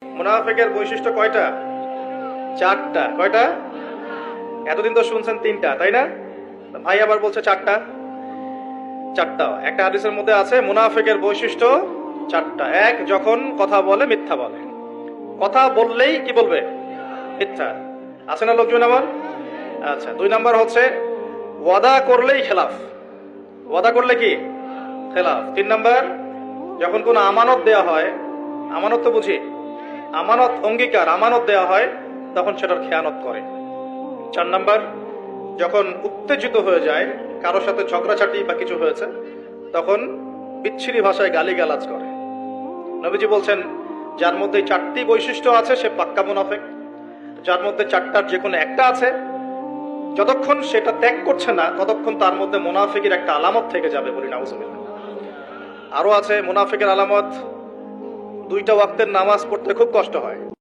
মুনাফিকের বৈশিষ্ট্য কয়টা? চারটা। কয়টা? এতদিন তো শুনছেন তিনটা, তাই না? ভাই আবার বলছে চারটা। চারটা একটা হাদিসের মধ্যে আছে, মুনাফিকের বৈশিষ্ট্য চারটা। এক, যখন কথা বলে মিথ্যা বলে। কথা বললেই কি বলবে? মিথ্যা। আছে না লোকজন আমার? আচ্ছা, দুই নাম্বার হচ্ছে ওয়াদা করলেই খেলাফ। ওয়াদা করলে কি? খেলাফ। তিন নাম্বার, যখন কোনো আমানত দেয়া হয়, আমানত তো বুঝি, আমানত অঙ্গীকার, আমানত দেয়া হয়, তখন সেটার খেয়ানত করে। চার নাম্বার, যখন উত্তেজিত হয়ে যায়, কারোর সাথে ঝগড়াঝাটি বা কিছু হয়েছে, তখন বিচ্ছিরি ভাষায় গালিগালাজ করে। নবীজি বলছেন, যার মধ্যে চারটি বৈশিষ্ট্য আছে সে পাক্কা মুনাফিক। যার মধ্যে চারটার যে কোনো একটা আছে, যতক্ষণ সেটা ত্যাগ করছে না ততক্ষণ তার মধ্যে মুনাফিকের একটা আলামত থেকে যাবে, বলি নাউজুবিল্লাহ। আরো আছে মুনাফিকের আলামত, দুইটা ওয়াক্তের নামাজ পড়তে খুব কষ্ট হয়।